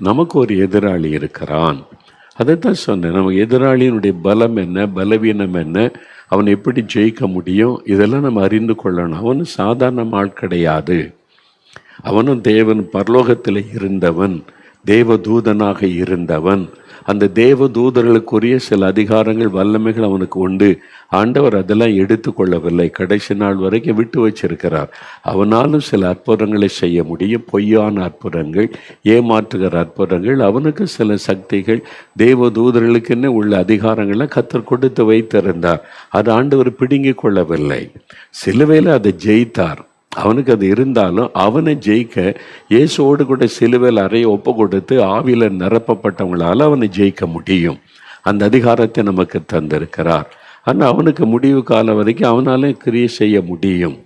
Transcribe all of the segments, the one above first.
நமக்கு ஒரு எதிராளி இருக்கிறான். அதைத்தான் சொன்னேன். நம்ம எதிராளியினுடைய பலம் என்ன, பலவீனம் என்ன, அவன் எப்படி ஜெயிக்க முடியும், இதெல்லாம் நம்ம அறிந்து கொள்ளணும். அவனும் சாதாரண ஆள் கிடையாது. அவனும் தேவன் பரலோகத்தில் இருந்தவன், தேவதூதனாக இருந்தவன். அந்த தேவதூதர்களுக்குரிய சில அதிகாரங்கள், வல்லமைகள் அவனுக்கு உண்டு. ஆண்டவர் அதெல்லாம் எடுத்துக்கொள்ளவில்லை, கடைசி நாள் வரைக்கும் விட்டு வச்சிருக்கிறார். அவனாலும் சில அற்புதங்களை செய்ய முடியும், பொய்யான அற்புதங்கள், ஏமாற்றுகிற அற்புதங்கள். அவனுக்கு சில சக்திகள், தேவதூதர்களுக்குன்னு உள்ள அதிகாரங்களை கர்த்தர் கொடுத்து வைத்திருந்தார். அது ஆண்டவர் பிடுங்கி கொள்ளவில்லை. சிலுவையில் அதை ஜெயித்தார். அவனுக்கு அது இருந்தாலும் அவனை ஜெயிக்க இயேசுவோடு கூட சிலுவையில் அறைய ஒப்பு கொடுத்து ஆவியில் நிரப்பப்பட்டவங்களால் அவனை ஜெயிக்க முடியும். அந்த அதிகாரத்தை நமக்கு தந்திருக்கிறார். ஆனால் அவனுக்கு முடிவு காலம் வரைக்கும் அவனாலே கிரியை செய்ய முடியும்.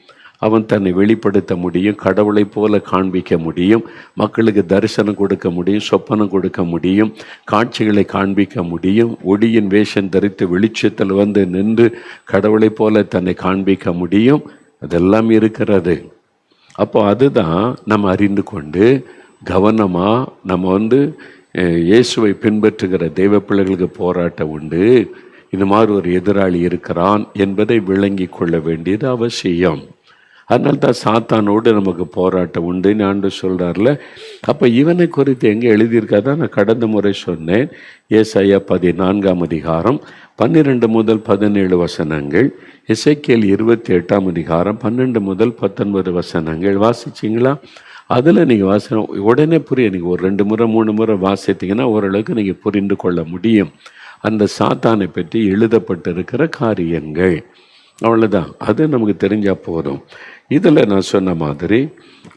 அவன் தன்னை வெளிப்படுத்த முடியும், கடவுளை போல காண்பிக்க முடியும், மக்களுக்கு தரிசனம் கொடுக்க முடியும், சொப்பனம் கொடுக்க முடியும், காட்சிகளை காண்பிக்க முடியும், ஒளியின் வேஷம் தரித்து வெளிச்சத்தில் வந்து நின்று கடவுளை போல தன்னை காண்பிக்க முடியும். அதெல்லாம் இருக்கிறது. அப்போ அதுதான் நம்ம அறிந்து கொண்டு கவனமாக நம்ம இயேசுவை பின்பற்றுகிற தெய்வ பிள்ளைகளுக்கு போராட்டம் உண்டு. இது மாதிரி ஒரு எதிராளி இருக்கிறான் என்பதை விளங்கி கொள்ள வேண்டியது அவசியம். அதனால தான் சாத்தானோடு நமக்கு போராட்டம் உண்டுன்னு ஆண்டவர் சொல்கிறார்ல. அப்போ இவனை குறித்து எங்கே எழுதியிருக்காதான் நான் கடந்த முறை சொன்னேன். ஏசாயா 14ஆம் அதிகாரம் 12 முதல் 17 வசனங்கள், எசேக்கியேல் 28ஆம் அதிகாரம் 12 முதல் 19 வசனங்கள் வாசிச்சிங்களா? அதில் நீங்கள் வாசனம் உடனே புரியும். நீங்கள் ஒரு 2 முறை 3 முறை வாசித்தீங்கன்னா ஓரளவுக்கு நீங்கள் புரிந்து கொள்ள முடியும் அந்த சாத்தானை பற்றி எழுதப்பட்டிருக்கிற காரியங்கள். அவ்வளோதான், அது நமக்கு தெரிஞ்சால் போதும். இதில் நான் சொன்ன மாதிரி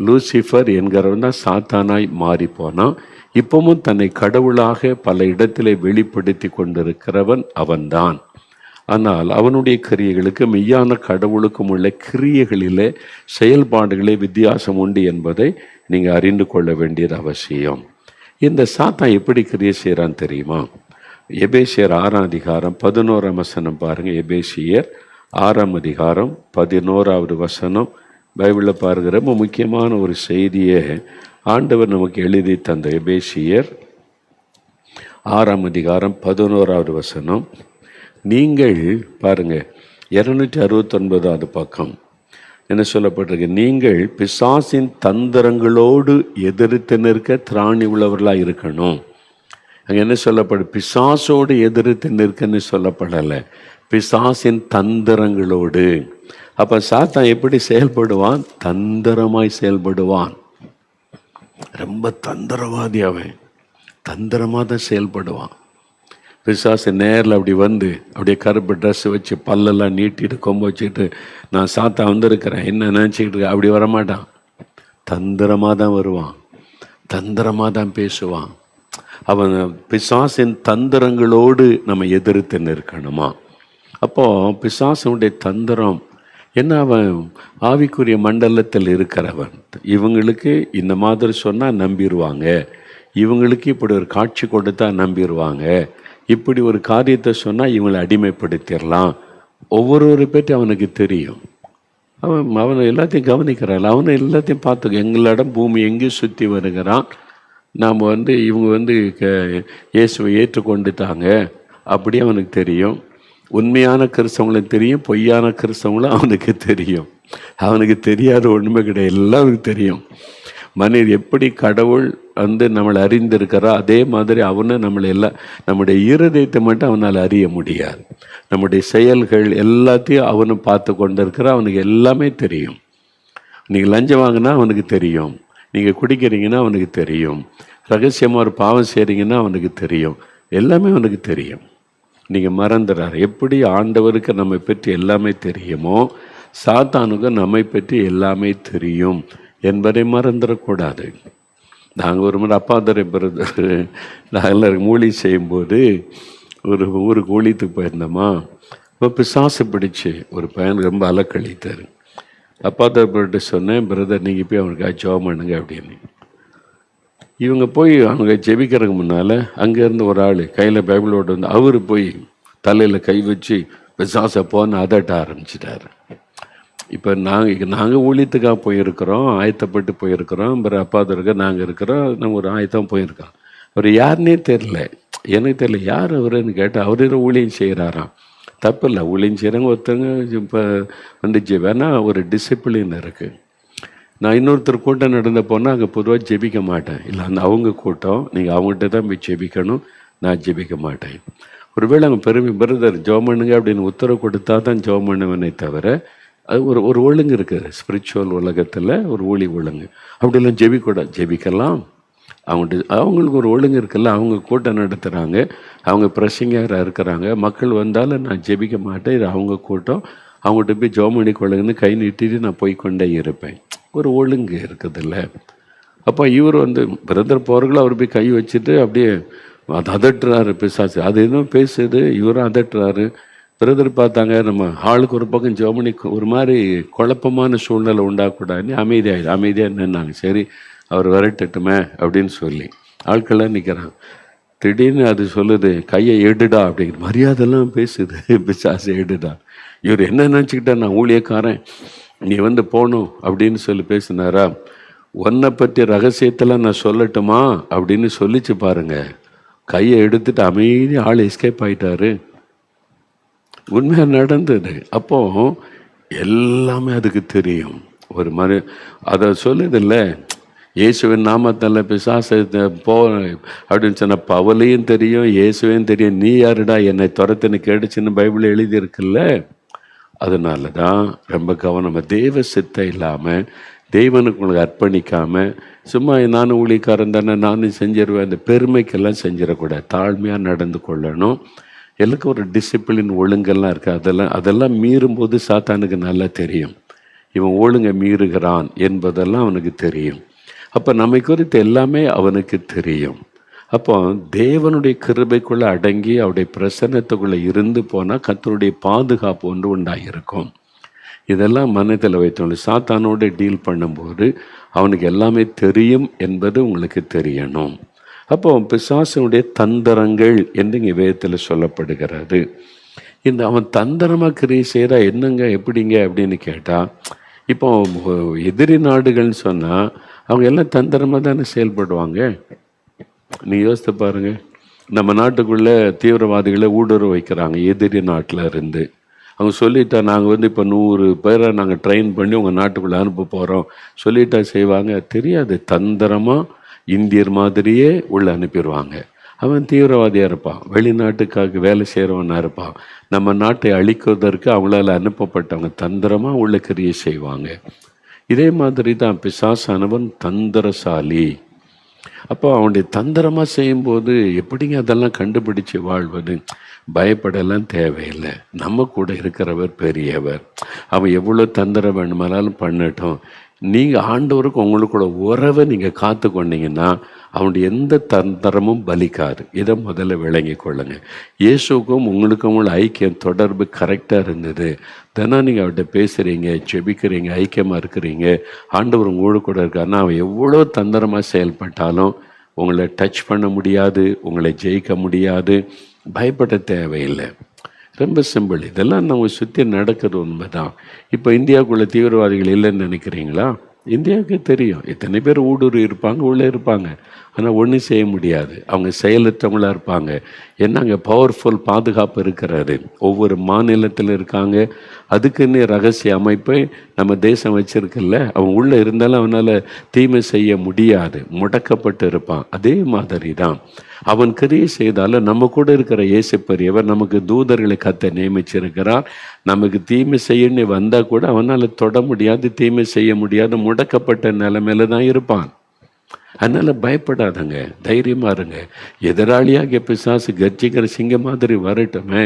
லூசிஃபர் என்கிறவன் தான் சாத்தானாய் மாறி போனான். இப்பவும் தன்னை கடவுளாக பல இடத்திலே வெளிப்படுத்தி கொண்டிருக்கிறவன் அவன்தான். ஆனால் அவனுடைய கிரியைகளுக்கு மெய்யான கடவுளுக்கும் உள்ள கிரியைகளிலே செயல்பாடுகளே வித்தியாசம் உண்டு என்பதை நீங்கள் அறிந்து கொள்ள வேண்டியது அவசியம். இந்த சாத்தான் எப்படி கிரியை செய்கிறான்னு தெரியுமா? எபேசியர் 6ஆம் அதிகாரம் 11ஆம் வசனம் பாருங்கள். எபேசியர் 6ஆம் அதிகாரம் 11வது வசனம் பைபிளில் பாருங்க. ரொம்ப முக்கியமான ஒரு செய்தியை ஆண்டவர் நமக்கு எழுதி தந்த எபேசியர் 6ஆம் அதிகாரம் 11வது வசனம். நீங்கள் பாருங்க 269வது பக்கம் என்ன சொல்லப்பட்டிருக்கு? நீங்கள் பிசாசின் தந்திரங்களோடு எதிர்த்து நிற்க திராணி உள்ளவர்களாக இருக்கணும். அங்கே என்ன சொல்லப்படு? பிசாசோடு எதிர்த்து நிற்கன்னு சொல்லப்படலை, பிசாசின் தந்திரங்களோடு. அப்போ சாத்தான் எப்படி செயல்படுவான்? தந்திரமாய் செயல்படுவான். ரொம்ப தந்திரவாதி அவன், தந்திரமாக தான் செயல்படுவான். பிசாசு நேரில் அப்படி வந்து அப்படியே கருப்பு ட்ரெஸ் வச்சு பல்லெல்லாம் நீட்டிட்டு கொம்பு வச்சுட்டு நான் சாத்தான் வந்திருக்கிறேன் என்ன நினச்சிக்கிட்டு இருக்க, அப்படி வரமாட்டான். தந்திரமாக தான் வருவான், தந்திரமாக தான் பேசுவான். அவன் பிசாசின் தந்திரங்களோடு நம்ம எதிர்த்து நிற்கணுமா? அப்போது பிசாசனுடைய தந்திரம் என்ன? அவன் ஆவிக்குரிய மண்டலத்தில் இருக்கிறவன். இவங்களுக்கு இந்த மாதிரி சொன்னால் நம்பிடுவாங்க, இவங்களுக்கு இப்படி ஒரு காட்சி கொடுத்தா நம்பிடுவாங்க, இப்படி ஒரு காரியத்தை சொன்னால் இவங்களை அடிமைப்படுத்திடலாம். ஒவ்வொருவரை பற்றி அவனுக்கு தெரியும். அவனை எல்லாத்தையும் கவனிக்கிறாள், அவனை எல்லாத்தையும் பார்த்துக்க. எங்களிடம் பூமி எங்கேயும் சுற்றி வருகிறான். நாம் இவங்க இயேசுவை ஏற்றுக்கொண்டுட்டாங்க அப்படி அவனுக்கு தெரியும். உண்மையான கிறிஸ்தவங்களும் தெரியும், பொய்யான கிறிஸ்தவங்களும் அவனுக்கு தெரியும். அவனுக்கு தெரியாத ஒன்றுமே கிடையாது, எல்லாம் அவனுக்கு தெரியும். மனிதர் எப்படி கடவுள் நம்மளை அறிந்திருக்கிறா அதே மாதிரி அவனை நம்முடைய இருதயத்தை மட்டும் அவனால் அறிய முடியாது. நம்முடைய செயல்கள் எல்லாத்தையும் அவனு பார்த்து கொண்டு இருக்கிற, அவனுக்கு எல்லாமே தெரியும். நீங்கள் லஞ்சம் வாங்கினா அவனுக்கு தெரியும், நீங்கள் குடிக்கிறீங்கன்னா அவனுக்கு தெரியும், ரகசியமாக ஒரு பாவம் செய்கிறீங்கன்னா அவனுக்கு தெரியும், எல்லாமே அவனுக்கு தெரியும். நீங்கள் மறந்துடுறார். எப்படி ஆண்டவருக்கு நம்மை பற்றி எல்லாமே தெரியுமோ சாத்தானுக்கு நம்மை பற்றி எல்லாமே தெரியும் என்பதை மறந்துடக்கூடாது. நாங்கள் ஒரு முறை அப்பாதரை பிரதர் நாங்கள் மூலி செய்யும்போது ஒரு ஊருக்கு ஊழியத்துக்கு போயிருந்தோமா. இப்போ பிசாசு பிடிச்சி ஒரு பையன் ரொம்ப அலக்கழித்தார். அப்பாதர் பிரதர்கிட்ட சொன்னேன், பிரதர் நீங்கள் போய் அவனுக்கு ஜெபம் பண்ணுங்க அப்படின்னு. இவங்க போய் அவங்க ஜெபிக்கிறதுக்கு முன்னால் அங்கேருந்து ஒரு ஆள் கையில் பைபிளோடு அவர் போய் தலையில் கை வச்சு பிசாசை போன்னு அதட்ட ஆரம்பிச்சிட்டாரு. இப்போ நாங்கள் ஊழியத்துக்காக போயிருக்கிறோம், ஆயத்தப்பட்டு போயிருக்கிறோம். பிற அப்பாதருக்கு நாங்கள் இருக்கிறோம், நம்ம ஒரு ஆயத்தம் போயிருக்கோம். அவர் யாருன்னே தெரில, எனக்கு தெரியல யார் அவருன்னு கேட்டால் அவர் ஊழியம் செய்கிறாராம். தப்பு இல்லை, ஊழியம் செய்கிறவங்க ஒருத்தவங்க இப்போ வந்துச்சு வேணால் ஒரு டிசிப்ளின் இருக்குது. நான் இன்னொருத்தர் கூட்டம் நடந்த போனால் அங்கே பொதுவாக ஜெபிக்க மாட்டேன். இல்லை, அந்த அவங்க கூட்டம், நீங்கள் அவங்ககிட்ட தான் போய் ஜெபிக்கணும், நான் ஜெபிக்க மாட்டேன். ஒருவேளை அவங்க பெருமை பிரதர் ஜெபம் பண்ணுங்க அப்படின்னு உத்தரவு கொடுத்தா தான் ஜெபம் பண்ணுவேனே தவிர, அது ஒரு ஒழுங்கு இருக்குது ஸ்பிரிச்சுவல் உலகத்தில், ஒரு ஊழி ஒழுங்கு. அப்படிலாம் ஜெபிக்கூடாது. ஜெபிக்கலாம், அவங்களுக்கு ஒரு ஒழுங்கு இருக்குல்ல. அவங்க கூட்டம் நடத்துகிறாங்க, அவங்க பிரசங்கராக இருக்கிறாங்க, மக்கள் வந்தாலும் நான் ஜெபிக்க மாட்டேன், இது அவங்க கூட்டம், அவங்ககிட்ட போய் ஜெபம் பண்ணி கொள்ளுங்கன்னு கை நீட்டிட்டு நான் போய்கொண்டே இருப்பேன். ஒரு ஒழுங்கு இருக்குதுல்ல. அப்போ இவர் பிரதர் போகிறவங்களும் அவர் போய் கை வச்சுட்டு அப்படியே அது அதட்டுறாரு பிசாசு. அது எதுவும் பேசுது, இவரும் அதட்டுறாரு. பிரதர் பார்த்தாங்க, நம்ம ஆளுக்கு ஒரு பக்கம் ஜெபம் ஒரு மாதிரி குழப்பமான சூழ்நிலை உண்டாக்கூடாதுன்னு அமைதியாக நின்னாங்க. சரி, அவர் விரட்டட்டுமே அப்படின்னு சொல்லி ஆட்கள்லாம் நிற்கிறாங்க. திடீர்னு அது சொல்லுது, கையை எடுடா அப்படிங்கிற மரியாதைலாம் பேசுது. பிசாசு எடுடா. இவர் என்ன நினச்சிக்கிட்டா, நான் ஊழியக்காரன், நீ போகணும் அப்படின்னு சொல்லி பேசினாரா. உன்னை பற்றி ரகசியத்தில் நான் சொல்லட்டுமா அப்படின்னு சொல்லிச்சு பாருங்க. கையை எடுத்துட்டு அமைதி ஆள் எஸ்கேப் ஆயிட்டாரு. உண்மையாக நடந்தது. அப்போ எல்லாமே அதுக்கு தெரியும். ஒரு மாதிரி அதை சொல்லுதில்ல, இயேசுவின் நாமத்தில் பிசாசை போ அப்படின்னு சொன்ன பவுலையும் தெரியும், இயேசுவையும் தெரியும். நீ யாருடா என்னை துரத்துன்னு கேடுச்சுன்னு பைபிள் எழுதியிருக்குல்ல. அதனால தான் ரொம்ப கவனமாக தெய்வ சித்தை இல்லாமல், தெய்வனுக்கு உங்களுக்கு அர்ப்பணிக்காமல், சும்மா நானும் ஊழியக்காரன் தானே நானும் செஞ்சிருவேன், அந்த பெருமைக்கெல்லாம் செஞ்சிடக்கூடாது. தாழ்மையாக நடந்து கொள்ளணும். எல்லாருக்கும் ஒரு டிசிப்ளின் ஒழுங்கெல்லாம் இருக்குது. அதெல்லாம் மீறும்போது சாத்தானுக்கு நல்லா தெரியும், இவன் ஒழுங்கை மீறுகிறான் என்பதெல்லாம் அவனுக்கு தெரியும். அப்போ நம்மை குறித்து எல்லாமே அவனுக்கு தெரியும். அப்போ தேவனுடைய கிருபைக்குள்ளே அடங்கி அவருடைய பிரசன்னத்துக்குள்ளே இருந்து போனால் கர்த்தருடைய பாதுகாப்பு ஒன்று உண்டாகிருக்கும். இதெல்லாம் மனத்தில் வைத்தோம். சாத்தானோடு டீல் பண்ணும்போது அவனுக்கு எல்லாமே தெரியும் என்பது உங்களுக்கு தெரியணும். அப்போ பிசாசனுடைய தந்திரங்கள் என்று இங்கே வேதத்தில் சொல்லப்படுகிறது. இந்த அவன் தந்திரமாக கிரியை செய்கிறா என்னங்க எப்படிங்க அப்படின்னு கேட்டால், இப்போ எதிரி நாடுகள்னு சொன்னால் அவங்க எல்லாம் தந்திரமாக தானே செயல்படுவாங்க. நீ யோசித்து பாருங்க, நம்ம நாட்டுக்குள்ளே தீவிரவாதிகளை ஊடுருவ வைக்கிறாங்க எதிரி நாட்டில் இருந்து. அவங்க சொல்லிட்டா, நாங்கள் இப்போ 100 பேரை நாங்கள் ட்ரெயின் பண்ணி உங்கள் நாட்டுக்குள்ளே அனுப்ப போகிறோம் சொல்லிட்டா செய்வாங்க? தெரியாது. தந்திரமாக இந்தியர் மாதிரியே உள்ள அனுப்பிடுவாங்க. அவன் தீவிரவாதியாக இருப்பான், வெளிநாட்டுக்காக வேலை செய்கிறவனாக இருப்பான். நம்ம நாட்டை அழிக்கிறதற்கு அவங்களால அனுப்பப்பட்டவங்க தந்திரமாக உள்ள கிரியை செய்வாங்க. இதே மாதிரி தான் பிசாசானவன் தந்திரசாலி. அப்போ அவனுடைய தந்திரமாக செய்யும்போது எப்படிங்க அதெல்லாம் கண்டுபிடிச்சு வாழ்வது? பயப்படலாம் தேவையில்லை. நம்ம கூட இருக்கிறவர் பெரியவர். அவன் எவ்வளோ தந்திரம் வேணுமானாலும் பண்ணட்டும். நீங்கள் ஆண்டவருக்கு உங்களுக்கூட உறவை நீங்கள் காத்து கொண்டீங்கன்னா அவனுடைய எந்த தந்திரமும் பலிக்காது. இதை முதல்ல விளங்கி கொள்ளுங்க. இயேசுக்கும் உங்களுக்கும் உள்ள ஐக்கியம் தொடர்பு கரெக்டாக இருந்தது. தினம் நீங்கள் அவர்கிட்ட பேசுகிறீங்க, ஜெபிக்கிறீங்க, ஐக்கியமாக இருக்கிறீங்க, ஆண்டவர் உங்களுக்கு கூட இருக்காருன்னா அவன் எவ்வளோ தந்திரமாக செயல்பட்டாலும் உங்களை டச் பண்ண முடியாது, உங்களை ஜெயிக்க முடியாது. பயப்பட தேவையில்லை. ரொம்ப சிம்பிள். இதெல்லாம் நம்ம சுற்றி நடக்கிறது உண்மைதான். இப்போ இந்தியாவுக்குள்ளே தீவிரவாதிகள் இல்லைன்னு நினைக்கிறீங்களா? இந்தியாவுக்கு தெரியும் எத்தனை பேர் ஊடுருவி இருப்பாங்க, உள்ளே இருப்பாங்க, ஆனால் ஒன்றும் செய்ய முடியாது. அவங்க செயலற்றவங்களாக இருப்பாங்க. ஏன்னா அங்கே பவர்ஃபுல் பாதுகாப்பு இருக்கிறது. ஒவ்வொரு மாநிலத்தில் இருக்காங்க. அதுக்குன்னு ரகசிய அமைப்பை நம்ம தேசம் வச்சிருக்குல்ல. அவன் உள்ளே இருந்தாலும் அவனால் தீமை செய்ய முடியாது, முடக்கப்பட்டு இருப்பான். அதே மாதிரி தான் அவன் கிரியை செய்தாலும் நம்ம கூட இருக்கிற இயேசு பெரியவர் நமக்கு தூதர்களை கத்த நியமிச்சிருக்கிறார். நமக்கு தீமை செய்யணும்னு வந்தால் கூட அவனால் தொட முடியாது, தீமை செய்ய முடியாது, முடக்கப்பட்ட நிலைமையில தான் இருப்பான். அதனால் பயப்படாதங்க, தைரியமாக இருங்க. எதிராளியாக பிசாசு கர்ஜிக்கிற சிங்கம் மாதிரி வரட்டுமே.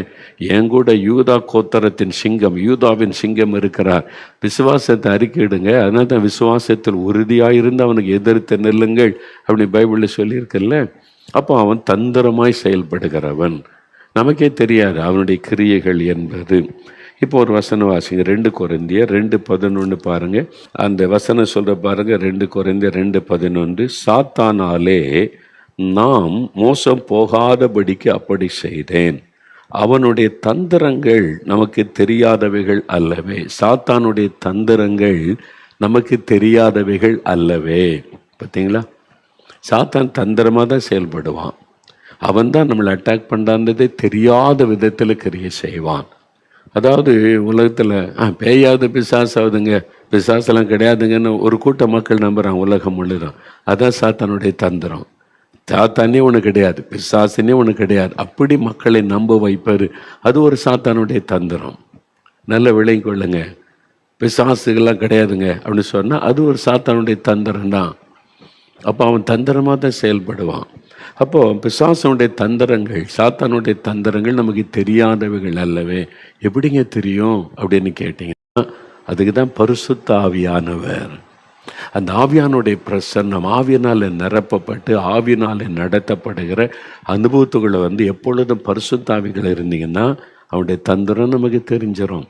என் கூட யூதா கோத்தரத்தின் சிங்கம், யூதாவின் சிங்கம் இருக்கிறார். விசுவாசத்தை அறிக்கையிடுங்க. அதனால தான் விசுவாசத்தில் உறுதியாக இருந்து அவனுக்கு எதிர்த்து நில்லுங்கள் அப்படி பைபிளில் சொல்லியிருக்கல. அப்போ அவன் தந்திரமாய் செயல்படுகிறவன். நமக்கே தெரியாது அவனுடைய கிரியைகள் என்பது. இப்போ ஒரு வசனம் வாசிங்க, 2 கொரிந்தியர் 2:11 பாருங்க. அந்த வசனம் சொல்ற பாருங்க, 2 கொரிந்தியர் 2:11. சாத்தானாலே நாம் மோசம் போகாதபடிக்கு அப்படி செய்தேன். அவனுடைய தந்திரங்கள் நமக்கு தெரியாதவைகள் அல்லவே. சாத்தானுடைய தந்திரங்கள் நமக்கு தெரியாதவைகள் அல்லவே. பார்த்தீங்களா? சாத்தான் தந்திரமாக தான் செயல்படுவான். அவன் தான் நம்மளை அட்டாக் பண்ணுறான்றதே தெரியாத விதத்தில் கிரியை செய்வான். அதாவது உலகத்தில் பேயாவது பிசாசாவதுங்க, பிசாசெல்லாம் கிடையாதுங்கன்னு ஒரு கூட்ட மக்கள் நம்புகிறான் உலகம் முழுதும். அதான் சாத்தானுடைய தந்திரம். சாத்தானே ஒன்று கிடையாது, பிசாசுனே ஒன்று கிடையாது, அப்படி மக்களை நம்ப வைப்பார். அது ஒரு சாத்தானுடைய தந்திரம். நல்ல விளங்கி கொள்ளுங்க. பிசாசுகள்லாம் கிடையாதுங்க அப்படின்னு சொன்னால் அது ஒரு சாத்தானுடைய தந்திரம் தான். அப்போ அவன் தந்திரமாக தான் செயல்படுவான். அப்போது பிசாசனுடைய தந்திரங்கள், சாத்தானுடைய தந்திரங்கள் நமக்கு தெரியாதவைகள் அல்லவே. எப்படிங்க தெரியும் அப்படின்னு கேட்டிங்கன்னா, அதுக்கு தான் பரிசுத்த ஆவியானவர். அந்த ஆவியானுடைய பிரசன்னம், ஆவியினால் நிரப்பப்பட்டு ஆவியினால் நடத்தப்படுகிற அனுபவத்துகளை எப்பொழுதும் பரிசுத்த ஆவிகள் இருந்தீங்கன்னா அவனுடைய தந்திரம் நமக்கு தெரிஞ்சிடும்.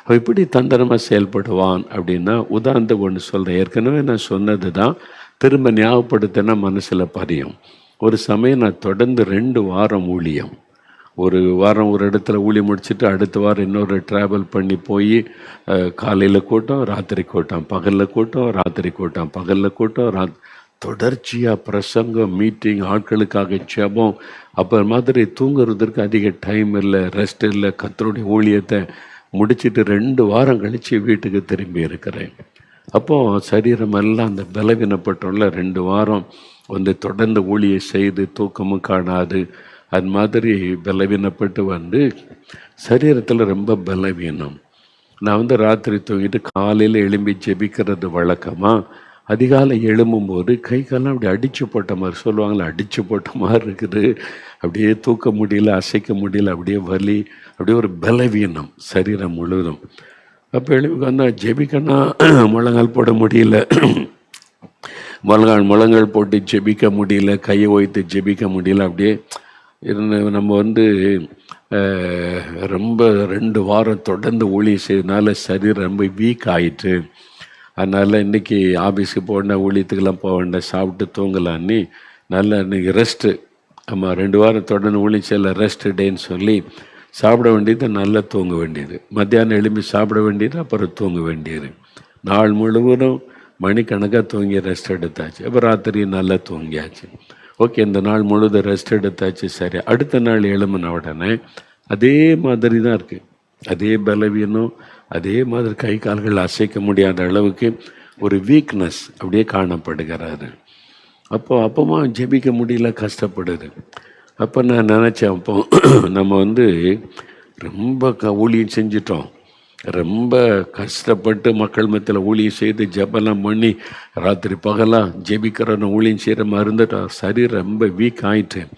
அவன் எப்படி தந்திரமாக செயல்படுவான் அப்படின்னா, உதாரணத்துக்கு ஒன்று சொல்கிறேன். ஏற்கனவே நான் சொன்னது தான் திரும்ப ஞாபகப்படுத்தினா மனசில் பதியும். ஒரு சமயம் நான் தொடர்ந்து 2 வாரம் ஊழியம், ஒரு வாரம் ஒரு இடத்துல ஊழியம் முடிச்சுட்டு அடுத்த வாரம் இன்னொரு ட்ராவல் பண்ணி போய் காலையில் கூட்டம், ராத்திரி கூட்டம், பகலில் கூட்டம், ராத்திரி கூட்டம், பகலில் கூட்டம், தொடர்ச்சியாக பிரசங்கம், மீட்டிங், ஆட்களுக்காக ஜெபம். அப்போ மாதிரி தூங்குறதுக்கு அதிக டைம் இல்லை, ரெஸ்ட் இல்லை. கர்த்தருடைய ஊழியத்தை முடிச்சுட்டு 2 வாரம் கழித்து வீட்டுக்கு திரும்பி இருக்கிறேன். அப்போது சரீரமெல்லாம் அந்த பலவீனப்பட்டுள்ள 2 வாரம் தொடர்ந்து ஊழியை செய்து தூக்கமும் காணாது அது மாதிரி பலவீனப்பட்டு சரீரத்தில் ரொம்ப பலவீனம். நான் ராத்திரி தூங்கிட்டு காலையில் எழும்பி ஜெபிக்கிறது வழக்கமாக. அதிகாலை எழும்பும்போது கை காலம் அப்படி அடித்து போட்ட மாதிரி சொல்லுவாங்களே, அடித்து போட்ட மாதிரி இருக்குது. அப்படியே தூக்க முடியல, அசைக்க முடியல, அப்படியே வலி, அப்படியே ஒரு பலவீனம் சரீரம் முழுவதும். அப்போ எழுப்பி ஜெபிக்கன்னா முழங்கால் போட முடியல, முழங்கால் போட்டு ஜெபிக்க முடியல, கையை வைத்து ஜெபிக்க முடியல. அப்படியே நம்ம ரொம்ப 2 வாரம் தொடர்ந்து ஊழியம் செய்யறதுனால சரீரம் ரொம்ப வீக் ஆகிட்டு. அதனால் இன்றைக்கி ஆஃபீஸுக்கு போனால் ஊழியத்துக்கெல்லாம் போக வேண்டாம், சாப்பிட்டு தூங்கலான்னு நல்லா இன்றைக்கி ரெஸ்ட்டு. ஆமாம், 2 வாரம் தொடர்ந்து ஊழியம் செய்யல, ரெஸ்ட் டேன்னு சொல்லி சாப்பிட வேண்டியது, நல்லா தூங்க வேண்டியது. மத்தியானம் எழும்பி சாப்பிட வேண்டியது, அப்புறம் தூங்க வேண்டியது. நாள் முழுவதும் மணிக்கணக்காக தூங்கி ரெஸ்ட் எடுத்தாச்சு. அப்புறம் ராத்திரி நல்லா தூங்கியாச்சு. ஓகே, இந்த நாள் முழுவதும் ரெஸ்ட் எடுத்தாச்சு. சரி, அடுத்த நாள் எழும்பின உடனே அதே மாதிரி தான் இருக்குது. அதே பலவீனம், அதே மாதிரி கை கால்கள் அசைக்க முடியாத அளவுக்கு ஒரு வீக்னஸ் அப்படியே காணப்படுகிறாரு. அப்போமா ஜெபிக்க முடியல, கஷ்டப்படுது. அப்போ நான் நினச்சேன், அப்போ நம்ம ரொம்ப ஊழியம் செஞ்சிட்டோம், ரொம்ப கஷ்டப்பட்டு மக்கள் மத்தியில் ஊழியம் செய்து ஜெபெல்லாம் பண்ணி ராத்திரி பகலாக ஜெபிக்கிறோன்னு ஊழியம் செய்கிற மாதிரி இருந்துட்டோம். சரி, ரொம்ப வீக் ஆகிட்டேன்.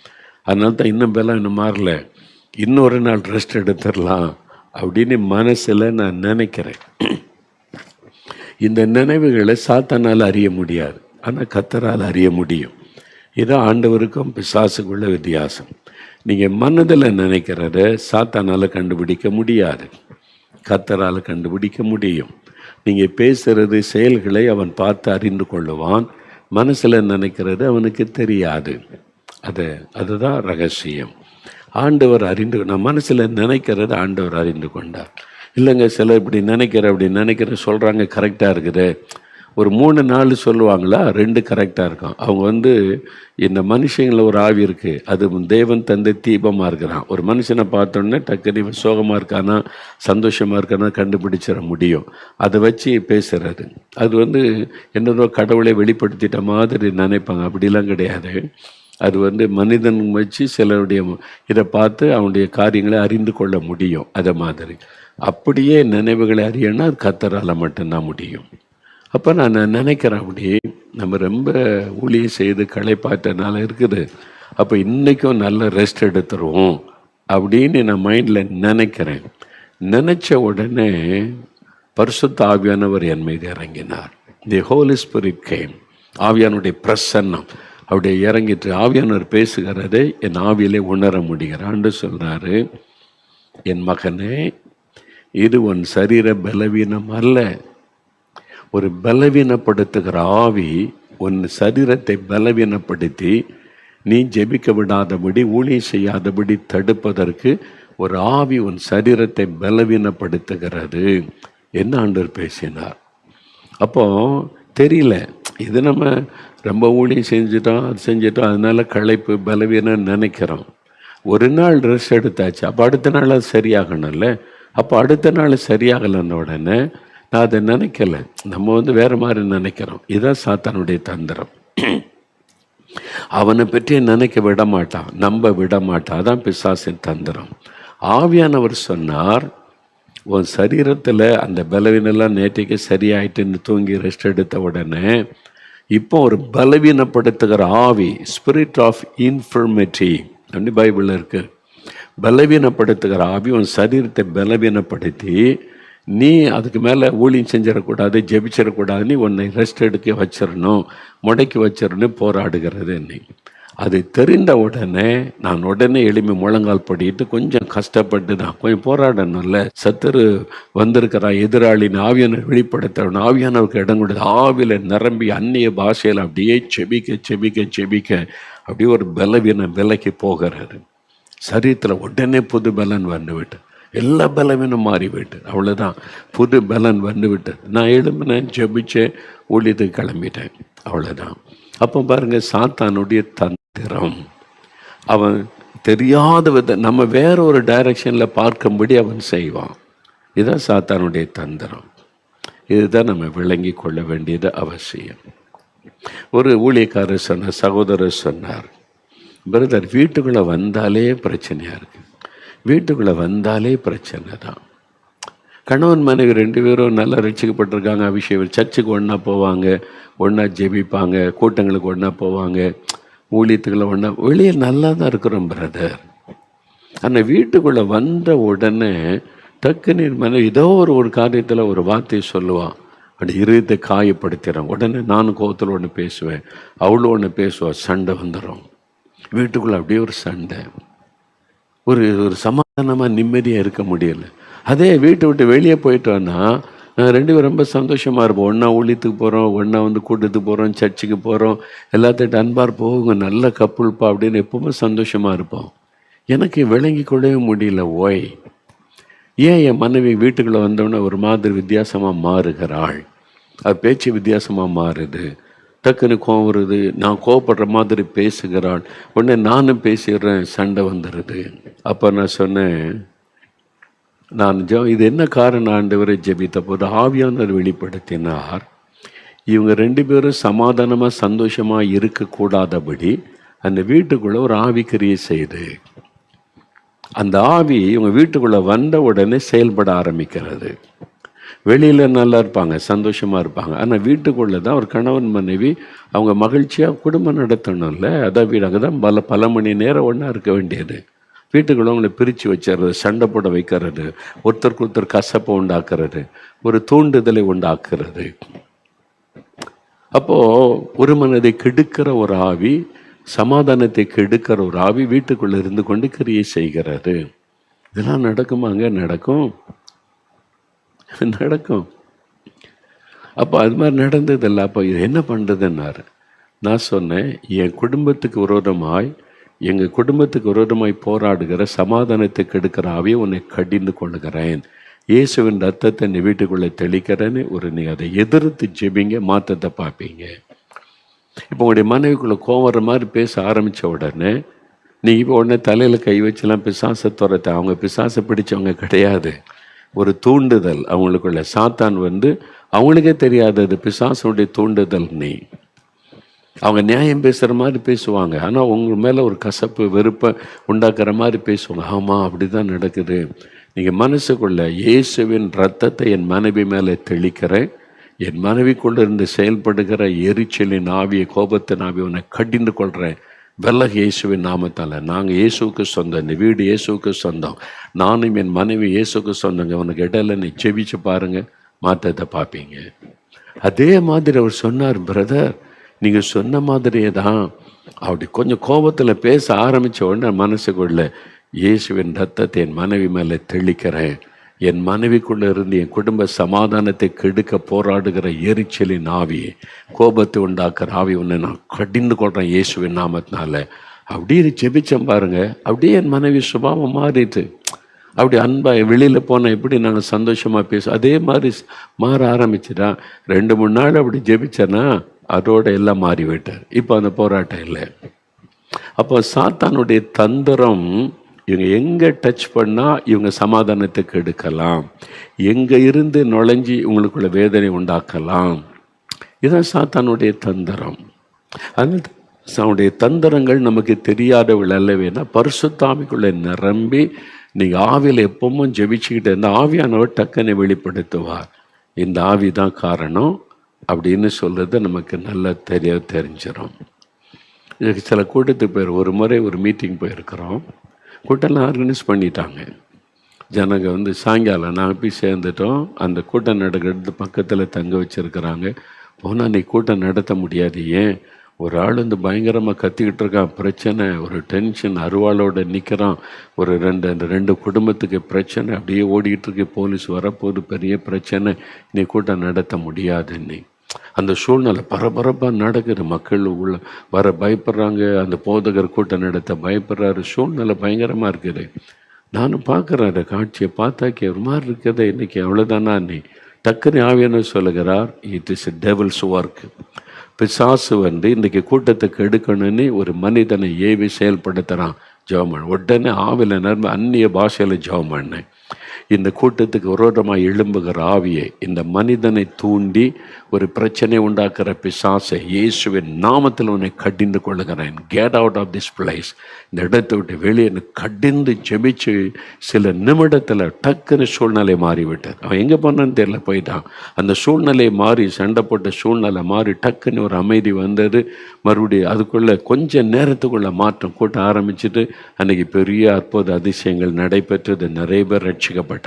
அதனால தான் இன்னும் பலம் இன்னும் மாறல, இன்னொரு நாள் ரெஸ்ட் எடுத்துடலாம் அப்படின்னு மனசில் நான் நினைக்கிறேன். இந்த நினைவுகளை சாத்தானால் அறிய முடியாது, ஆனால் கர்த்தரால் அறிய முடியும். இதான் ஆண்டவருக்கும் பிசாசுக்குள்ள வித்தியாசம். நீங்கள் மனதில் நினைக்கிறத சாத்தானால் கண்டுபிடிக்க முடியாது, கர்த்தரால் கண்டுபிடிக்க முடியும். நீங்கள் பேசுகிறது செயல்களை அவன் பார்த்து அறிந்து கொள்ளுவான், மனசில் நினைக்கிறது அவனுக்கு தெரியாது. அதுதான் ரகசியம். ஆண்டவர் நான் மனசில் நினைக்கிறது ஆண்டவர் அறிந்து கொண்டார். இல்லைங்க, சில இப்படி நினைக்கிற சொல்கிறாங்க, கரெக்டாக இருக்குது. ஒரு 3-4 சொல்லுவாங்களா, 2 கரெக்டாக இருக்கும். அவங்க இந்த மனுஷங்களில் ஒரு ஆவி இருக்குது, அது தேவன் தந்தை தீபமாக இருக்கிறான். ஒரு மனுஷனை பார்த்தோன்னே டக்குனு சோகமாக இருக்கானா சந்தோஷமாக இருக்கானா கண்டுபிடிச்சிட முடியும். அதை வச்சு பேசுகிறது. அது என்னதோ கடவுளை வெளிப்படுத்திட்ட மாதிரி நினைப்பாங்க. அப்படிலாம் கிடையாது. அது மனிதன் வச்சு சிலருடைய இதை பார்த்து அவனுடைய காரியங்களை அறிந்து கொள்ள முடியும். அதை மாதிரி அப்படியே நினைவுகளை அறியணும்னா அது கர்த்தரால் மட்டும்தான் முடியும். அப்போ நான் நினைக்கிறேன், அப்படியே நம்ம ரொம்ப ஊழியம் செய்து களைப்பாற்றனால இருக்குது, அப்போ இன்றைக்கும் நல்ல ரெஸ்ட் எடுத்துருவோம் அப்படின்னு நான் மைண்டில் நினைக்கிறேன். நினச்ச உடனே பரிசுத்த ஆவியானவர் என் மீது இறங்கினார். தி ஹோலி ஸ்பிரிட் கேம். ஆவியானுடைய பிரசன்னம் அப்படியே இறங்கிட்டு ஆவியானவர் பேசுகிறதை என் ஆவியிலே உணர முடிகிறான்னு சொல்கிறாரு. என் மகனே, இது உன் சரீர பலவீனம் அல்ல. ஒரு பலவீனப்படுத்துகிற ஆவி உன் சரீரத்தை பலவீனப்படுத்தி நீ ஜெபிக்க விடாதபடி ஊழியம் செய்யாதபடி தடுப்பதற்கு ஒரு ஆவி உன் சரீரத்தை பலவீனப்படுத்துகிறது என்ன ஆண்டவர் பேசினார். அப்போ தெரியல, இது நம்ம ரொம்ப ஊழியம் செஞ்சுட்டோம், அது செஞ்சுட்டோம், அதனால களைப்பு பலவீனம் நினைக்கிறோம். ஒரு நாள் ரெஸ்ட் எடுத்தாச்சு, அப்போ அடுத்த நாள் அது சரியாகணும்ல. அப்போ அடுத்த நாள் சரியாகலைன்ன உடனே நான் அதை நினைக்கல, நம்ம வேற மாதிரி நினைக்கிறோம். இதுதான் சாத்தானுடைய தந்திரம். அவனை பற்றி நினைக்க விட மாட்டான், நம்ப விட மாட்டான். அதான் பிசாசின் தந்திரம். ஆவியானவர் சொன்னார், உன் சரீரத்தில் அந்த பலவீனெல்லாம் நேற்றைக்கு சரியாயிட்டுன்னு தூங்கி ரெஸ்ட் எடுத்த உடனே இப்போ ஒரு பலவீனப்படுத்துகிற ஆவி, ஸ்பிரிட் ஆஃப் இன்ஃபர்மிட்டி அப்படி பைபிளில் இருக்கு. பலவீனப்படுத்துகிற ஆவி உன் சரீரத்தை பலவீனப்படுத்தி நீ அதுக்கு மேலே ஊழியம் செஞ்சிடக்கூடாது, ஜெபிச்சிடக்கூடாது, நீ உன்னை ரெஸ்ட் எடுக்க வச்சிடணும், முடக்கி வச்சிடணும் போராடுகிறது. என்னை அது தெரிந்த உடனே நான் உடனே எளிமை முழங்கால் படிட்டு கொஞ்சம் கஷ்டப்பட்டு தான் கொஞ்சம் போராடணும்ல. சத்துரு வந்திருக்கிறா, எதிராளின்னு ஆவியான வெளிப்படுத்தணும், ஆவியானவருக்கு இடம் கொடுத்து ஆவியில் நிரம்பி அந்நிய பாஷையில் அப்படியே செபிக்க செபிக்க செபிக்க அப்படியே ஒரு பலவீனம் விலைக்கு போகிறாரு. சரீரத்தில் உடனே புது பலன் வந்துவிட்டு, எல்லா பலவீனம் மாறிவிட்டு, அவ்வளோதான், புது பலன் வந்துவிட்டு. நான் எழும்பினேன், ஜெபிச்சேன், ஊழியத்துக்கு கிளம்பிட்டேன், அவ்வளோதான். அப்போ பாருங்கள், சாத்தானுடைய தந்திரம். அவன் தெரியாத வித நம்ம வேற ஒரு டைரக்ஷனில் பார்க்கும்படி அவன் செய்வான். இதுதான் சாத்தானுடைய தந்திரம். இதுதான் நம்ம விளங்கி கொள்ள வேண்டியது அவசியம். ஒரு ஊழியக்காரர் சொன்னார், சகோதரர் சொன்னார், பிரதர் வீட்டுக்குள்ளே வந்தாலே பிரச்சனையாக இருக்குது, வீட்டுக்குள்ளே வந்தாலே பிரச்சனை தான். கணவன் மனைவி 2 பேரும் நல்லா ரட்சிக்கப்பட்டிருக்காங்க, அபிஷேகம், சர்ச்சுக்கு ஒன்றா போவாங்க, ஒன்றா ஜெபிப்பாங்க, கூட்டங்களுக்கு ஒன்றா போவாங்க, ஊழியத்துக்குள்ள ஒன்றா, வெளியே நல்லா தான் இருக்கிறோம் பிரதர். ஆனால் வீட்டுக்குள்ளே வந்த உடனே டக்குன்னு மனைவி ஏதோ ஒரு காரியத்தில் ஒரு வார்த்தையை சொல்லுவான், அப்படி இருதயத்தை காயப்படுத்திடும். உடனே நானும் கோவத்தில் ஒன்று பேசுவேன், அவளும் ஒன்று பேசுவாள், சண்டை வந்துடும் வீட்டுக்குள்ளே. அப்படியே ஒரு சண்டை, ஒரு சமாதானமாக நிம்மதியாக இருக்க முடியல. அதே வீட்டை விட்டு வெளியே போயிட்டோன்னா 2 பேரும் ரொம்ப சந்தோஷமாக இருப்போம். ஒன்றா ஊழியத்துக்கு போகிறோம், ஒன்றா கூட்டத்துக்கு போகிறோம், சர்ச்சுக்கு போகிறோம், எல்லாத்திட்ட அன்பாக போங்க, நல்ல கப்புள்ப்பா அப்படின்னு எப்பவுமே சந்தோஷமாக இருப்போம். எனக்கு விளங்கி கொள்ளவே முடியல, ஓய் ஏன் என் மனைவி வீட்டுக்குள்ளே வந்தோடனே ஒரு மாதிரி வித்தியாசமாக மாறுகிறாள், அது பேச்சு வித்தியாசமாக மாறுது, டக்குன்னு கோவம் வருது, நான் கோவப்படுற மாதிரி பேசுகிறாள், உடனே நானும் பேசிடுறேன், சண்டை வந்துடுது. அப்போ நான் சொன்னேன், இது என்ன காரணம் ஆண்டவரை ஜெபித்த போது ஆவியானவர் வெளிப்படுத்தினார், இவங்க 2 பேரும் சமாதானமாக சந்தோஷமாக இருக்கக்கூடாதபடி அந்த வீட்டுக்குள்ளே ஒரு ஆவி கிரியை செய்து, அந்த ஆவி இவங்க வீட்டுக்குள்ளே வந்த உடனே செயல்பட ஆரம்பிக்கிறது. வெளியில் நல்லா இருப்பாங்க, சந்தோஷமாக இருப்பாங்க, ஆனால் வீட்டுக்குள்ளே தான் ஒரு கணவன் மனைவி அவங்க மகிழ்ச்சியாக குடும்பம் நடத்தணும்ல. அதான் வீடு, அங்கே தான் பல மணி நேரம் ஒன்றா இருக்க வேண்டியது. வீட்டுக்குள்ளே அவங்களை பிரித்து வச்சிடுறது, சண்டை போட வைக்கிறது, ஒருத்தருக்கு ஒருத்தர் கசப்பை உண்டாக்குறது, ஒரு தூண்டுதலை உண்டாக்குறது. அப்போது ஒரு மனதை கெடுக்கிற ஒரு ஆவி, சமாதானத்தை கெடுக்கிற ஒரு ஆவி வீட்டுக்குள்ளே இருந்து கொண்டு கிரியை செய்கிறது. இதெல்லாம் நடக்குமாங்க? நடக்கும். அப்போ அது மாதிரி நடந்ததில்லை. அப்போ இது என்ன பண்ணுறதுன்னாரு. நான் சொன்னேன், என் குடும்பத்துக்கு விரோதமாய், எங்கள் குடும்பத்துக்கு விரோதமாய் போராடுகிற சமாதானத்தை கெடுக்கிற ஆவியை உன்னை கடிந்து கொள்ளுகிறேன், இயேசுவின் ரத்தத்தை நீ வீட்டுக்குள்ளே தெளிக்கிறேன்னு நீங்கள் அதை எதிர்த்து ஜெபிங்க, மாற்றத்தை பார்ப்பீங்க. இப்போ உங்களுடைய மனைவிக்குள்ளே கோவம் வர மாதிரி பேச ஆரம்பித்த உடனே நீங்கள் இப்போ உடனே தலையில் கை வச்செல்லாம் பிசாசை துரத்த, அவங்க பிசாசை பிடிச்சவங்க கிடையாது. ஒரு தூண்டுதல் அவங்களுக்குள்ள, சாத்தான் அவங்களுக்கே தெரியாதது பிசாசுடைய தூண்டுதல். அவங்க நியாயம் பேசுகிற மாதிரி பேசுவாங்க, ஆனால் உங்க மேலே ஒரு கசப்பு வெறுப்பை உண்டாக்குற மாதிரி பேசுவாங்க. ஆமாம், அப்படி தான் நடக்குது. நீங்கள் மனசுக்குள்ள இயேசுவின் ரத்தத்தை என் மனைவி மேலே தெளிக்கிறேன், என் மனைவிக்குள்ளே இருந்து செயல்படுகிற எரிச்சலின் ஆவியை, கோபத்தின் ஆவியை உன்னை கடிந்து கொள்கிறேன், வெள்ளக இயேசுவின் நாமத்தால். நாங்கள் இயேசுவுக்கு சொந்தம், இந்த வீடு இயேசுவுக்கு சொந்தம், நானும் என் மனைவி இயேசுக்கு சொந்தங்க, உனக்கு இடையில நீ செவிச்சு பாருங்கள், மாற்றத்தை பார்ப்பீங்க. அதே மாதிரி அவர் சொன்னார், பிரதர் நீங்கள் சொன்ன மாதிரியே தான். அப்படி கொஞ்சம் கோபத்தில் பேச ஆரம்பித்த உடனே மனசுக்குள்ள இயேசுவின் ரத்தத்தை என் மனைவி மேலே தெளிக்கிறேன், என் மனைவிக்குள்ளே இருந்து என் குடும்ப சமாதானத்தை கெடுக்க போராடுகிற எரிச்சலின் ஆவி, கோபத்தை உண்டாக்குற ஆவி உன்னை நான் கடிந்து கொள்கிறேன் இயேசுவின் நாமத்தினால. அப்படியே ஜெபிச்சேன் பாருங்க, அப்படியே என் மனைவி சுபாவம் மாறிட்டு, அப்படி அன்பாக வெளியில் போனால் எப்படி நாங்கள் சந்தோஷமாக பேசுவோம், அதே மாதிரி மாற ஆரம்பிச்சுட்டா. 2-3 நாள் அப்படி ஜெபிச்சேன்னா அதோட எல்லாம் மாறிவிட்டார். இப்போ அந்த போராட்டம் இல்லை. அப்போ சாத்தானுடைய தந்திரம், இவங்க எங்கே டச் பண்ணால் இவங்க சமாதானத்துக்கு எடுக்கலாம், எங்கே இருந்து நுழைஞ்சி இவங்களுக்குள்ள வேதனை உண்டாக்கலாம். இதுதான் சாத்தானுடைய தந்திரம். அந்த அவனுடைய தந்திரங்கள் நமக்கு தெரியாதவள் அல்லவேனா, பரிசுத்தாவிக்குள்ளே நிரம்பி நீங்கள் ஆவியில் எப்பவும் ஜெபிச்சுக்கிட்டு இருந்தால் ஆவியானவர் டக்குன்னு வெளிப்படுத்துவார். இந்த ஆவி தான் காரணம் அப்படின்னு சொல்கிறது நமக்கு நல்லா தெரிஞ்சிடும். இதுக்கு சில கூட்டத்துக்கு ஒரு முறை ஒரு மீட்டிங் போயிருக்கிறோம். கூட்டம்லாம் ஆர்கனைஸ் பண்ணிட்டாங்க. ஜனங்க சாயங்காலம் நாங்கள் போய் சேர்ந்துட்டோம். அந்த கூட்டம் நடக்கிறது பக்கத்தில் தங்க வச்சுருக்கிறாங்க. போனால் நீ கூட்டம் நடத்த முடியாது. ஏன்? ஒரு ஆள் பயங்கரமாக கத்திக்கிட்டு இருக்கான், பிரச்சனை, ஒரு டென்ஷன், அருவாளோடு நிற்கிறான். ஒரு ரெண்டு குடும்பத்துக்கு பிரச்சனை அப்படியே ஓடிக்கிட்டு இருக்கு. போலீஸ் வரப்போது, பெரிய பிரச்சனை, நீ கூட்டம் நடத்த முடியாதுன்னு. அந்த சூழ்நிலை பரபரப்பாக நடக்குது. மக்கள் உள்ள வர பயப்படுறாங்க. அந்த போதகர் கூட்டம் நடத்த பயப்படுறாரு. சூழ்நிலை பயங்கரமாக இருக்குது. நானும் பார்க்குறேன் அந்த காட்சியை. பார்த்தாக்கி ஒரு மாதிரி இருக்குது. இன்றைக்கி அவ்வளோதானா நீ டக்குன்னு ஆவியான சொல்லுகிறார், இட் இஸ் டெவில்ஸ் ஒர்க். பிசாசு இன்றைக்கி கூட்டத்துக்கு எடுக்கணும்னு ஒரு மனிதனை ஏவி செயல்படுத்துகிறான். ஜெபம் உடனே ஆவில நர்ம அந்நிய பாஷையில் ஜெபம் பண்ணேன். இந்த கூட்டத்துக்கு விரோதமாக எழும்புகிற ஆவியை, இந்த மனிதனை தூண்டி ஒரு பிரச்சனை உண்டாக்குற பிசாசை இயேசுவின் நாமத்தில் உன்னை கடிந்து கொள்ளுகிறேன். Get out of this place. இந்த இடத்தை விட்டு வெளியே கடிந்து ஜெபிச்சு சில நிமிடத்தில் டக்குன்னு சூழ்நிலை மாறிவிட்டார். அவன் எங்கே போனான்னு தெரியல, போயிட்டான். அந்த சூழ்நிலை மாறி, சண்டை போட்ட சூழ்நிலை மாறி டக்குன்னு ஒரு அமைதி வந்தது. மறுபடியும் அதுக்குள்ளே கொஞ்சம் நேரத்துக்குள்ளே மாற்றம் கூட்ட ஆரம்பிச்சுட்டு அன்றைக்கி பெரிய அற்புத அதிசயங்கள் நடைபெற்றது. நிறைய பேர் ரட்சிக்கப்பட்டாங்க.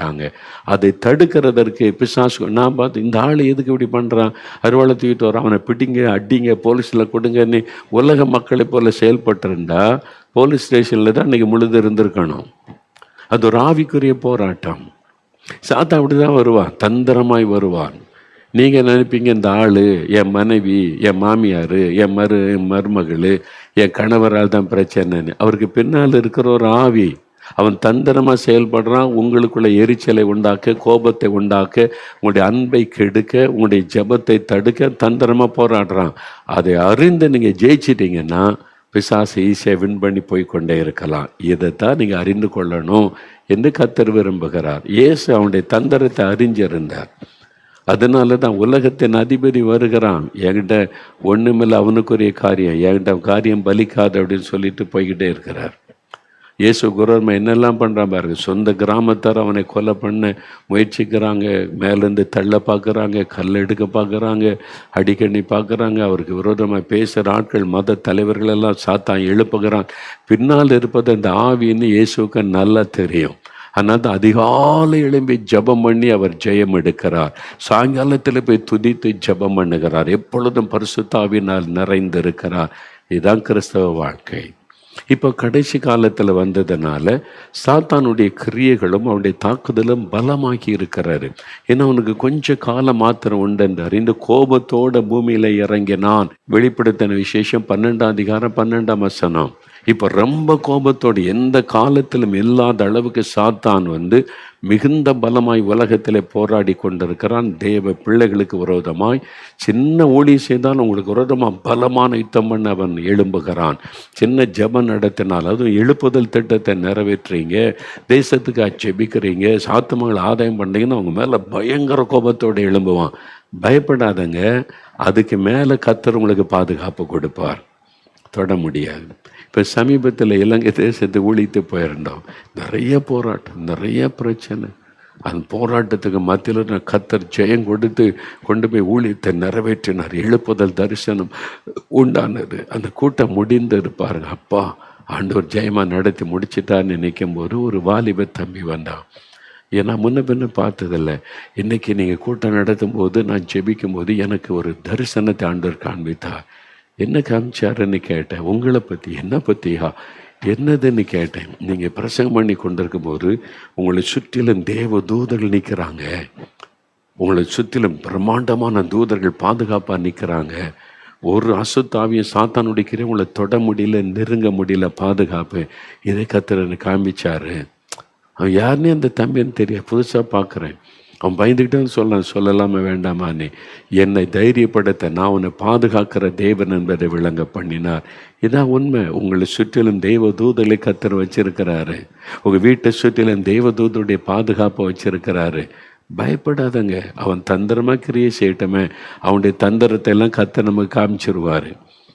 அதை தடுக்கிறதற்கு பிசாசு, நான் பார்த்து இந்த ஆள் எதுக்கு இப்படி பண்ணுறான், அருவாளை தூக்கிட்டு வரான், அவனை பிடிங்க, அடிங்க, போலீஸில் கொடுங்கன்னு உலக மக்களை போல் செயல்பட்டிருந்தா போலீஸ் ஸ்டேஷனில் தான் அன்றைக்கி முழுது இருந்திருக்கணும். அது ஒரு ஆவிக்குரிய போராட்டம். சாத்தா அப்படி தான் வருவான், தந்திரமாய் வருவான். நீங்கள் நினைப்பீங்க இந்த ஆள் என் மனைவி, என் மாமியார், என் மருமகள், என் கணவரால் தான் பிரச்சனைன்னு. அவருக்கு பின்னால் இருக்கிற ஒரு ஆவி, அவன் தந்திரமாக செயல்படுறான். உங்களுக்குள்ள எரிச்சலை உண்டாக்க, கோபத்தை உண்டாக்க, உங்களுடைய அன்பை கெடுக்க, உங்களுடைய ஜெபத்தை தடுக்க தந்திரமாக போராடுறான். அதை அறிந்து நீங்கள் ஜெயிச்சிட்டிங்கன்னா பிசாசு ஈஸியாக வின் பண்ணி போய்கொண்டே இருக்கலாம். இதைத்தான் நீங்கள் அறிந்து கொள்ளணும் என்று கர்த்தர் விரும்புகிறார். இயேசு அவனுடைய தந்திரத்தை அறிஞ்சிருந்தார். அதனால தான் உலகத்தின் அதிபதி வருகிறான். என்கிட்ட ஒன்றுமில்லை, அவனுக்குரிய காரியம், என்கிட்ட காரியம் பலிக்காது அப்படின்னு சொல்லிட்டு போய்கிட்டே இருக்கிறார். இயேசு குரர்மை என்னெல்லாம் பண்ணுறான் பாருங்க. சொந்த கிராமத்தார் அவனை கொலை பண்ண முயற்சிக்கிறாங்க, மேலேருந்து தள்ள பார்க்குறாங்க, கல் எடுக்க பார்க்குறாங்க, அடிக்கண்ணி பார்க்குறாங்க. அவருக்கு விரோதமாக பேசுகிற ஆட்கள், மத தலைவர்களெல்லாம் சாத்தான் எழுப்புகிறான். பின்னால் இருப்பது அந்த ஆவின்னு இயேசுக்கு நல்லா தெரியும். அதனால் தான் அதிகாலை எழும்பி ஜெபம் பண்ணி அவர் ஜெயம் எடுக்கிறார். சாயங்காலத்தில் போய் துதித்து ஜெபம் பண்ணுகிறார். எப்பொழுதும் பரிசுத்த ஆவியினால் நிறைந்திருக்கிறார். இதுதான் கிறிஸ்தவ வாழ்க்கை. இப்போ கடைசி காலத்தில் வந்ததுனால சாத்தானுடைய கிரியைகளும் அவனுடைய தாக்குதலும் பலமாக்கி இருக்கிறாரு. ஏன்னா அவனுக்கு கொஞ்சம் காலம் மாத்திரம் உண்டென்றார். இந்த கோபத்தோட பூமியில இறங்கினான். வெளிப்படுத்தின விசேஷம் 12:12 இப்போ ரொம்ப கோபத்தோடு, எந்த காலத்திலும் இல்லாத அளவுக்கு சாத்தான் மிகுந்த பலமாய் உலகத்திலே போராடி கொண்டிருக்கிறான். தேவ பிள்ளைகளுக்கு விரோதமாய் சின்ன ஊழி செய்தால் உங்களுக்கு விரோதமாக பலமான யுத்தம் பண்ண அவன் எழும்புகிறான். சின்ன ஜெபம் நடத்தினால், அதுவும் எழுப்புதல் திட்டத்தை நிறைவேற்றுறீங்க, தேசத்துக்கு ஜெபிக்கிறீங்க, சாத்துமங்களை ஆதாயம் பண்ணுறீங்கன்னா அவங்க மேலே பயங்கர கோபத்தோடு எழும்புவான். பயப்படாதங்க, அதுக்கு மேலே கர்த்தர் உங்களுக்கு பாதுகாப்பு கொடுப்பார். தொட முடியாது. இப்போ சமீபத்தில் இலங்கை தேசத்தை ஊழித்து போயிருந்தோம். நிறைய போராட்டம், நிறைய பிரச்சனை. அந்த போராட்டத்துக்கு மத்தியில் கர்த்தர் ஜெயம் கொடுத்து கொண்டு போய் ஊழியத்தை நிறைவேற்றினார். எழுப்புதல் தரிசனம் உண்டானது. அந்த கூட்டம் முடிந்தது பாருங்க. அப்பா, ஆண்டவர் ஜெயமாக நடத்தி முடிச்சிட்டான்னு நினைக்கும் போது ஒரு வாலிப தம்பி வந்தான். ஏன்னா முன்ன பின்ன பார்த்ததில்லை. இன்றைக்கி நீங்கள் கூட்டம் நடத்தும் போது, நான் ஜெபிக்கும் போது எனக்கு ஒரு தரிசனத்தை ஆண்டவர் காண்பித்தார். என்ன காமிச்சாருன்னு கேட்டேன். உங்களை பற்றி. என்ன பற்றியா? என்னதுன்னு கேட்டேன். நீங்கள் பிரசங்கம் பண்ணி கொண்டிருக்கும் போது உங்களை சுற்றிலும் தேவ தூதர்கள் நிற்கிறாங்க. உங்களை சுற்றிலும் பிரம்மாண்டமான தூதர்கள் பாதுகாப்பாக நிற்கிறாங்க. ஒரு அசுத்தாவியும் சாத்தானுடைய கிரியை உங்களை தொட முடியல, நெருங்க முடியல, பாதுகாப்பு. இதை கர்த்தர் காமிச்சாரு. அவன் யாருன்னே அந்த தம்பின்னு தெரியாது, புதுசாக பார்க்குறேன். அவன் பயந்துக்கிட்டான்னு சொல்லலாமா வேண்டாமான்னு என்னை தைரியப்படுத்த நான் உன்னை பாதுகாக்கிற தேவன் என்பதை விளங்க பண்ணினார். இதான் உண்மை. உங்களை சுற்றிலும் தெய்வ தூதலை கர்த்தர் வச்சிருக்கிறாரு. உங்கள் வீட்டை சுற்றிலும் தெய்வ தூதருடைய பாதுகாப்பை வச்சிருக்கிறாரு. பயப்படாதங்க. அவன் தந்திரமாக கிரியை செய்யட்டமே, அவனுடைய தந்திரத்தை எல்லாம் கர்த்தர் நமக்கு காமிச்சிருவார்.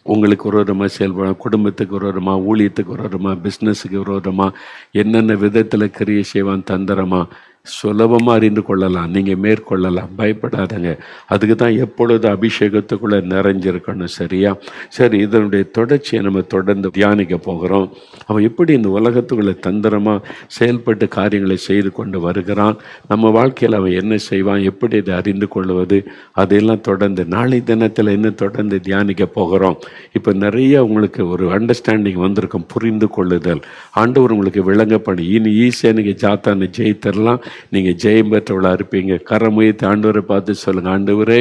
உங்களுக்கு விரோதமாக செயல்படும், குடும்பத்துக்கு விரோதமாக, ஊழியத்துக்கு விரோதமாக, பிஸ்னஸுக்கு விரோதமாக என்னென்ன விதத்தில் கிரியை செய்வான் தந்திரமாக சுலபமாக அறிந்து கொள்ளலாம், நீங்கள் மேற்கொள்ளலாம். பயப்படாதங்க. அதுக்கு தான் எப்பொழுது அபிஷேகத்துக்குள்ளே நிறைஞ்சிருக்கணும். சரியா? சரி, இதனுடைய தொடர்ச்சியை நம்ம தொடர்ந்து தியானிக்க போகிறோம். அவன் எப்படி இந்த உலகத்துக்குள்ளே தந்திரமாக செயல்பட்டு காரியங்களை செய்து கொண்டு வருகிறான், நம்ம வாழ்க்கையில் அவன் என்ன செய்வான், எப்படி இதை அறிந்து கொள்வது, அதையெல்லாம் தொடர்ந்து நாளை தினத்தில் இன்னும் தொடர்ந்து தியானிக்க போகிறோம். இப்போ நிறைய உங்களுக்கு ஒரு அண்டர்ஸ்டாண்டிங் வந்திருக்கும், புரிந்து கொள்ளுதல். ஆண்டவர் உங்களுக்கு விளங்க பண்ணி இனி ஈஸியாக நீங்கள் ஜாத்தானை ஜெயித்தரலாம், நீங்கள் ஜெயம் பெற்றவளாக இருப்பீங்க. கரமுயர்த்தி ஆண்டவரை பார்த்து சொல்லுங்கள், ஆண்டவரே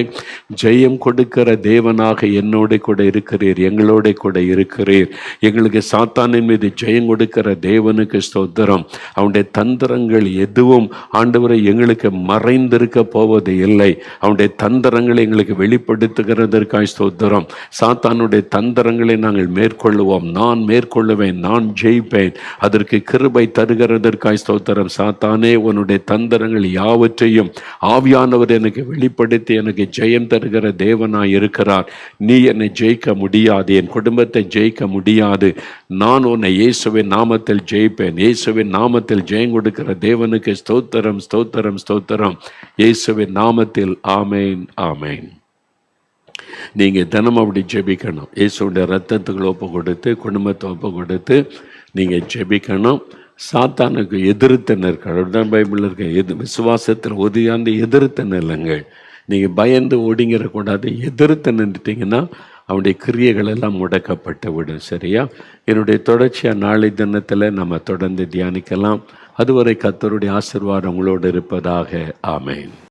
ஜெயம் கொடுக்கிற தேவனாக என்னோட கூட இருக்கிறீர், எங்களோட கூட இருக்கிறீர். எங்களுக்கு சாத்தானின் மீது ஜெயம் கொடுக்கிற தேவனுக்கு ஸ்தோத்திரம். அவனுடைய தந்திரங்கள் எதுவும் ஆண்டவரை எங்களுக்கு மறைந்திருக்க போவது இல்லை. அவனுடைய தந்திரங்களை எங்களுக்கு வெளிப்படுத்துகிறதற்காக ஸ்தோத்திரம். சாத்தானுடைய தந்திரங்களை நாங்கள் மேற்கொள்ளுவோம். நான் மேற்கொள்ளுவேன், நான் ஜெயிப்பேன். அதற்கு கிருபை தருகிறதற்காக ஸ்தோத்திரம். சாத்தானே, உன்னுடைய தந்திரங்கள் யாவற்றையும் ஆவியானவர் எனக்கு வெளிப்படுத்தி எனக்கு ஜெயம் தருகிற தேவனாய் இருக்கிறார். நீ என்னை ஜெயிக்க முடியாது, என் குடும்பத்தை ஜெயிக்க முடியாது. நான் உன்னை இயேசுவின் நாமத்தில் ஜெயிப்பேன். இயேசுவின் நாமத்தில் ஜெயம் கொடுக்கிற தேவனுக்கு ஸ்தோத்திரம், ஸ்தோத்திரம், ஸ்தோத்திரம். இயேசுவின் நாமத்தில் ஆமேன், ஆமேன். நீங்கள் தினமும் அப்படி ஜெபிக்கணும். இயேசுடைய ரத்தத்துக்கு ஒப்பு கொடுத்து, குடும்பத்தை ஒப்பு கொடுத்து நீங்கள் ஜெபிக்கணும். சாத்தானுக்கு எதிர்த்து நிற்க பைபிள் இருக்க விசுவாசத்தில் உதயாந்து எதிர்த்து நில்லுங்கள். நீங்கள் பயந்து ஒடுங்கிடக்கூடாது. எதிர்த்து நின்றுட்டீங்கன்னா அவனுடைய கிரியைகள் எல்லாம் முடக்கப்பட்டு விடும். சரியா? என்னுடைய தொடர்ச்சியாக நாளை தினத்தில் நம்ம தொடர்ந்து தியானிக்கலாம். அதுவரை கர்த்தருடைய ஆசீர்வாதம் உங்களோடு இருப்பதாக. ஆமேன்.